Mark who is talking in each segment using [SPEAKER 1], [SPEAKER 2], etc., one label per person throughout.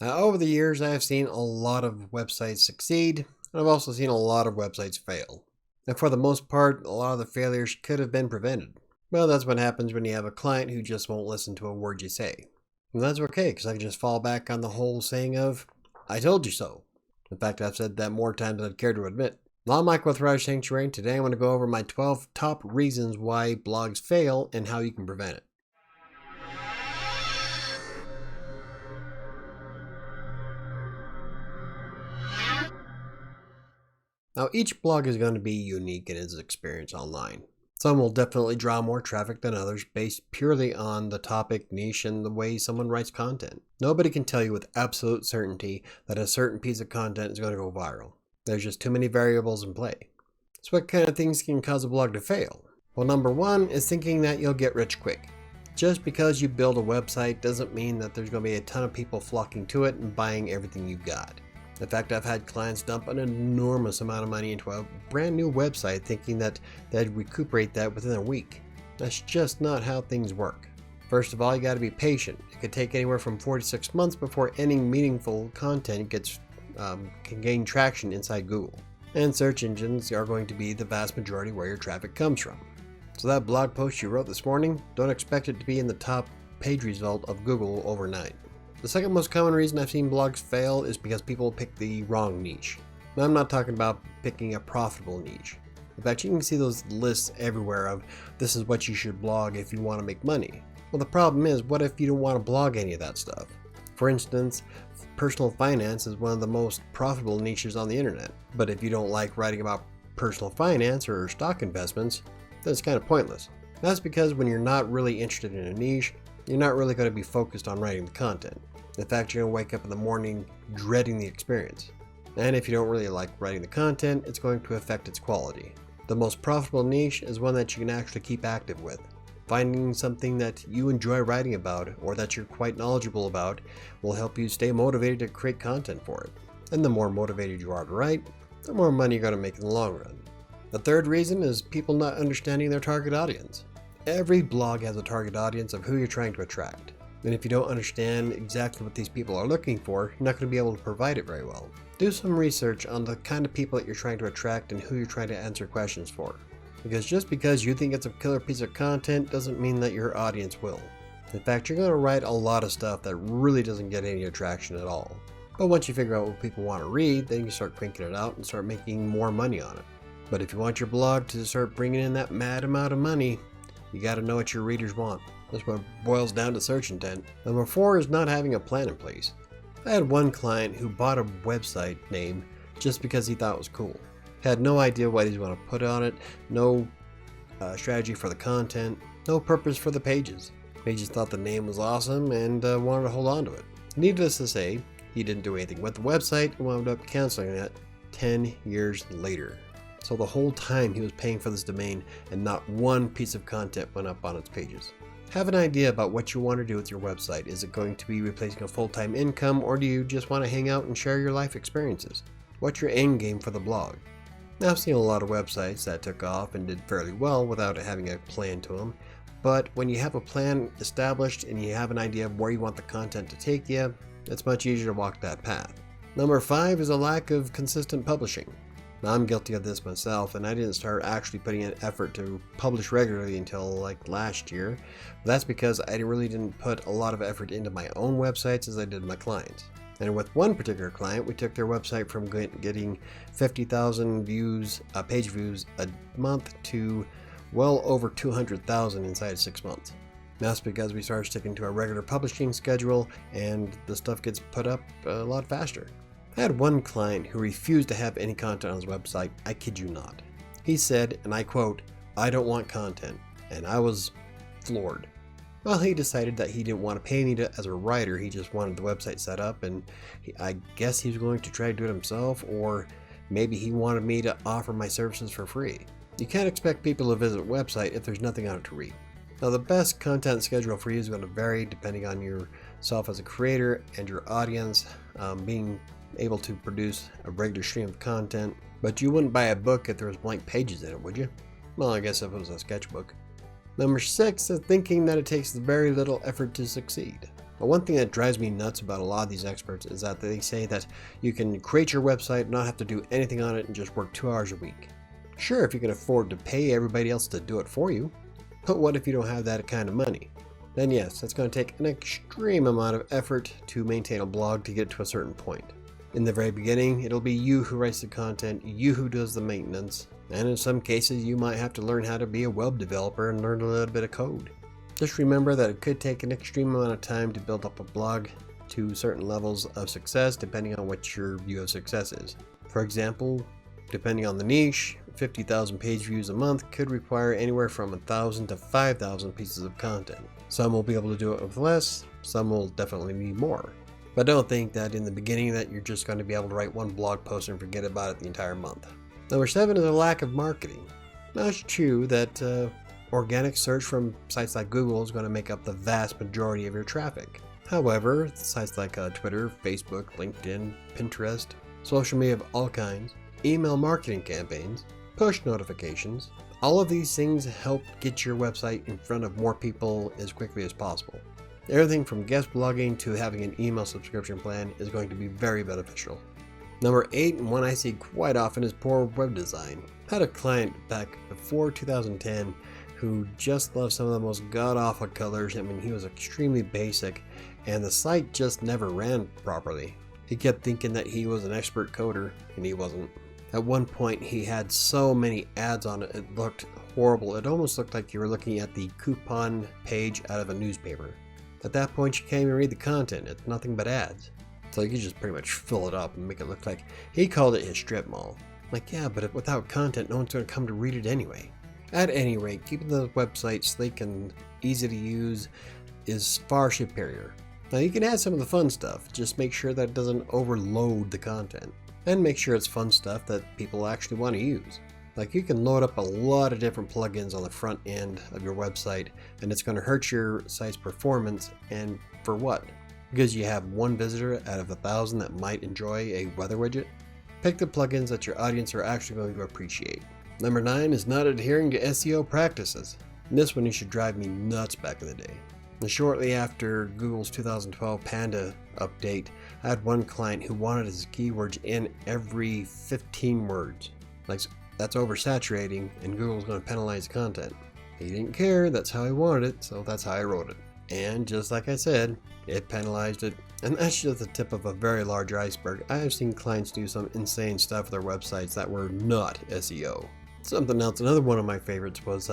[SPEAKER 1] Now, over the years, I have seen a lot of websites succeed, and I've also seen a lot of websites fail. And for the most part, a lot of the failures could have been prevented. Well, that's what happens when you have a client who just won't listen to a word you say. And that's okay, because I can just fall back on the whole saying of, I told you so. In fact, I've said that more times than I'd care to admit. Well, I'm Mike with WriterSanctuary, and today I'm going to go over my 12 top reasons why blogs fail and how you can prevent it. Now, each blog is going to be unique in its experience online. Some will definitely draw more traffic than others based purely on the topic, niche, and the way someone writes content. Nobody can tell you with absolute certainty that a certain piece of content is going to go viral. There's just too many variables in play. So what kind of things can cause a blog to fail? Well, number one is thinking that you'll get rich quick. Just because you build a website doesn't mean that there's going to be a ton of people flocking to it and buying everything you've got. In fact, I've had clients dump an enormous amount of money into a brand new website thinking that they'd recuperate that within a week. That's just not how things work. First of all, you got to be patient. It could take anywhere from 4 to 6 months before any meaningful content can gain traction inside Google. And search engines are going to be the vast majority where your traffic comes from. So that blog post you wrote this morning, don't expect it to be in the top page result of Google overnight. The second most common reason I've seen blogs fail is because people pick the wrong niche. Now, I'm not talking about picking a profitable niche. In fact, you can see those lists everywhere of this is what you should blog if you want to make money. Well, the problem is, what if you don't want to blog any of that stuff? For instance, personal finance is one of the most profitable niches on the internet. But if you don't like writing about personal finance or stock investments, then it's kind of pointless. That's because when you're not really interested in a niche, you're not really going to be focused on writing the content. In fact, you're going to wake up in the morning dreading the experience. And if you don't really like writing the content, it's going to affect its quality. The most profitable niche is one that you can actually keep active with. Finding something that you enjoy writing about or that you're quite knowledgeable about will help you stay motivated to create content for it. And the more motivated you are to write, the more money you're going to make in the long run. The third reason is people not understanding their target audience. Every blog has a target audience of who you're trying to attract. And if you don't understand exactly what these people are looking for, you're not going to be able to provide it very well. Do some research on the kind of people that you're trying to attract and who you're trying to answer questions for. Because just because you think it's a killer piece of content doesn't mean that your audience will. In fact, you're going to write a lot of stuff that really doesn't get any attraction at all. But once you figure out what people want to read, then you start cranking it out and start making more money on it. But if you want your blog to start bringing in that mad amount of money, you got to know what your readers want. That's what boils down to search intent. Number 4 is not having a plan in place. I had one client who bought a website name just because he thought it was cool. Had no idea what he's going to put on it, no strategy for the content, no purpose for the pages. He just thought the name was awesome and wanted to hold on to it. Needless to say, he didn't do anything with the website and wound up canceling it 10 years later. So the whole time he was paying for this domain and not one piece of content went up on its pages. Have an idea about what you want to do with your website. Is it going to be replacing a full-time income, or do you just want to hang out and share your life experiences? What's your end game for the blog? Now, I've seen a lot of websites that took off and did fairly well without having a plan to them, but when you have a plan established and you have an idea of where you want the content to take you, it's much easier to walk that path. Number 5 is a lack of consistent publishing. Now, I'm guilty of this myself, and I didn't start actually putting in effort to publish regularly until like last year. That's because I really didn't put a lot of effort into my own websites as I did my clients. And with one particular client, we took their website from getting 50,000 page views a month to well over 200,000 inside of 6 months. That's because we started sticking to our regular publishing schedule, and the stuff gets put up a lot faster. I had one client who refused to have any content on his website. I kid you not. He said, and I quote, "I don't want content," and I was floored. Well, he decided that he didn't want to pay me as a writer. He just wanted the website set up, and I guess he was going to try to do it himself, or maybe he wanted me to offer my services for free. You can't expect people to visit a website if there's nothing on it to read. Now, the best content schedule for you is going to vary depending on yourself as a creator and your audience. Being able to produce a regular stream of content, but you wouldn't buy a book if there was blank pages in it, would you? Well, I guess if it was a sketchbook. Number 6 is thinking that it takes very little effort to succeed. But one thing that drives me nuts about a lot of these experts is that they say that you can create your website, not have to do anything on it, and just work 2 hours a week. Sure, if you can afford to pay everybody else to do it for you. But what if you don't have that kind of money? Then yes, it's going to take an extreme amount of effort to maintain a blog to get to a certain point. In the very beginning, it'll be you who writes the content, you who does the maintenance, and in some cases you might have to learn how to be a web developer and learn a little bit of code. Just remember that it could take an extreme amount of time to build up a blog to certain levels of success depending on what your view of success is. For example, depending on the niche, 50,000 page views a month could require anywhere from 1,000 to 5,000 pieces of content. Some will be able to do it with less, some will definitely need more. But don't think that in the beginning that you're just going to be able to write one blog post and forget about it the entire month. Number 7 is a lack of marketing. Now it's true that organic search from sites like Google is going to make up the vast majority of your traffic. However, sites like Twitter, Facebook, LinkedIn, Pinterest, social media of all kinds, email marketing campaigns, push notifications, all of these things help get your website in front of more people as quickly as possible. Everything from guest blogging to having an email subscription plan is going to be very beneficial. Number 8, and one I see quite often, is poor web design. I had a client back before 2010 who just loved some of the most god-awful colors. I mean, he was extremely basic, and the site just never ran properly. He kept thinking that he was an expert coder, and he wasn't. At one point, he had so many ads on it, it looked horrible. It almost looked like you were looking at the coupon page out of a newspaper. At that point, you can't even read the content. It's nothing but ads. So you just pretty much fill it up and make it look like, he called it his strip mall. Like, yeah, but without content, no one's going to come to read it anyway. At any rate, keeping the website sleek and easy to use is far superior. Now you can add some of the fun stuff, just make sure that it doesn't overload the content. And make sure it's fun stuff that people actually want to use. Like, you can load up a lot of different plugins on the front end of your website, and it's going to hurt your site's performance. And for what? Because you have one visitor out of 1,000 that might enjoy a weather widget? Pick the plugins that your audience are actually going to appreciate. Number 9 is not adhering to SEO practices. And this one used to drive me nuts back in the day. And shortly after Google's 2012 Panda update, I had one client who wanted his keywords in every 15 words. Like, that's oversaturating, and Google's going to penalize the content. He didn't care, that's how he wanted it, so that's how I wrote it. And just like I said, it penalized it. And that's just the tip of a very large iceberg. I have seen clients do some insane stuff with their websites that were not SEO. Something else, another one of my favorites was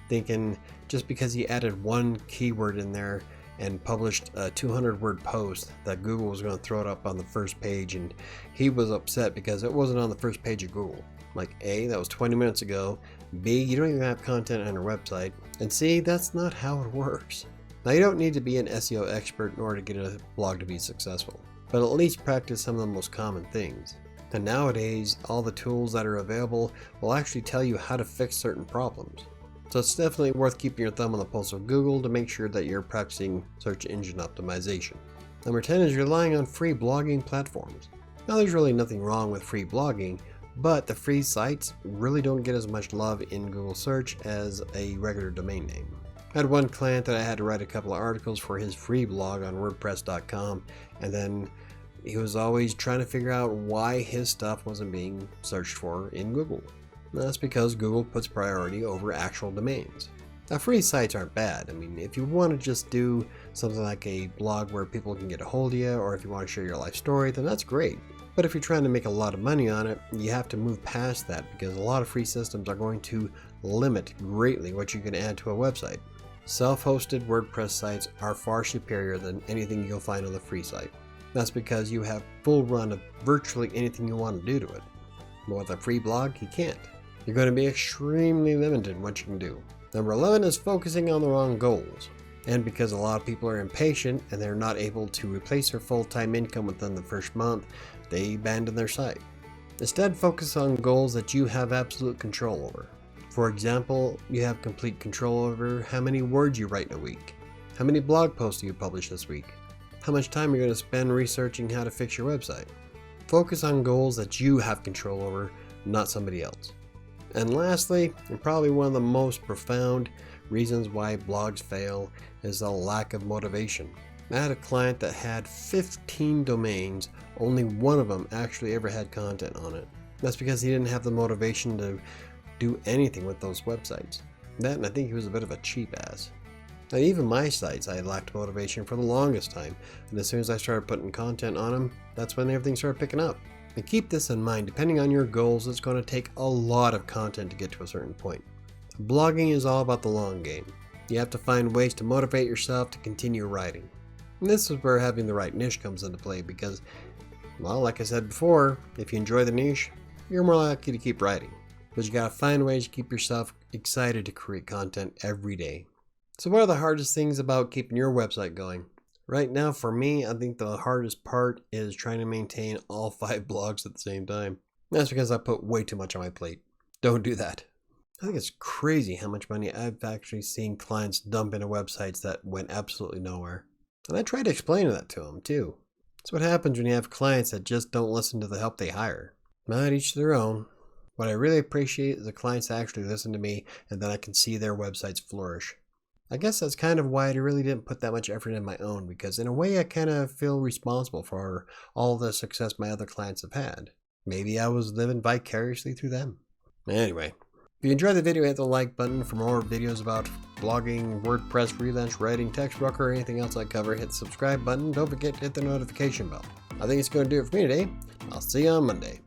[SPEAKER 1] thinking just because he added one keyword in there and published a 200-word post that Google was going to throw it up on the first page, and he was upset because it wasn't on the first page of Google. Like, A, that was 20 minutes ago, B, you don't even have content on your website, and C, that's not how it works. Now, you don't need to be an SEO expert in order to get a blog to be successful, but at least practice some of the most common things. And nowadays, all the tools that are available will actually tell you how to fix certain problems. So it's definitely worth keeping your thumb on the pulse of Google to make sure that you're practicing search engine optimization. Number 10 is relying on free blogging platforms. Now, there's really nothing wrong with free blogging, but the free sites really don't get as much love in Google search as a regular domain name. I had one client that I had to write a couple of articles for his free blog on WordPress.com, and then he was always trying to figure out why his stuff wasn't being searched for in Google. And that's because Google puts priority over actual domains. Now, free sites aren't bad. I mean, if you want to just do something like a blog where people can get a hold of you, or if you want to share your life story, then that's great. But if you're trying to make a lot of money on it, you have to move past that, because a lot of free systems are going to limit greatly what you can add to a website. Self-hosted WordPress sites are far superior than anything you'll find on the free site. That's because you have full run of virtually anything you want to do to it. But with a free blog, you can't. You're going to be extremely limited in what you can do. Number 11 is focusing on the wrong goals. And because a lot of people are impatient and they're not able to replace their full-time income within the first month, they abandon their site. Instead, focus on goals that you have absolute control over. For example, you have complete control over how many words you write in a week, how many blog posts you publish this week, how much time you're going to spend researching how to fix your website. Focus on goals that you have control over, not somebody else. And lastly, and probably one of the most profound reasons why blogs fail, is the lack of motivation. I had a client that had 15 domains, only one of them actually ever had content on it. That's because he didn't have the motivation to do anything with those websites. That, and I think he was a bit of a cheap ass. Now, even my sites, I lacked motivation for the longest time, and as soon as I started putting content on them, that's when everything started picking up. And keep this in mind, depending on your goals, it's going to take a lot of content to get to a certain point. Blogging is all about the long game. You have to find ways to motivate yourself to continue writing. And this is where having the right niche comes into play because, well, like I said before, if you enjoy the niche, you're more likely to keep writing. But you gotta find ways to keep yourself excited to create content every day. So what are the hardest things about keeping your website going? Right now, for me, I think the hardest part is trying to maintain all 5 blogs at the same time. That's because I put way too much on my plate. Don't do that. I think it's crazy how much money I've actually seen clients dump into websites that went absolutely nowhere. And I try to explain that to them too. That's what happens when you have clients that just don't listen to the help they hire. Not each their own. What I really appreciate is the clients that actually listen to me and then I can see their websites flourish. I guess that's kind of why I really didn't put that much effort in my own, because in a way I kind of feel responsible for all the success my other clients have had. Maybe I was living vicariously through them. Anyway, if you enjoyed the video, hit the like button. For more videos about blogging, WordPress, freelance writing, text broker, or anything else I cover, hit the subscribe button. Don't forget to hit the notification bell. I think it's going to do it for me today. I'll see you on Monday.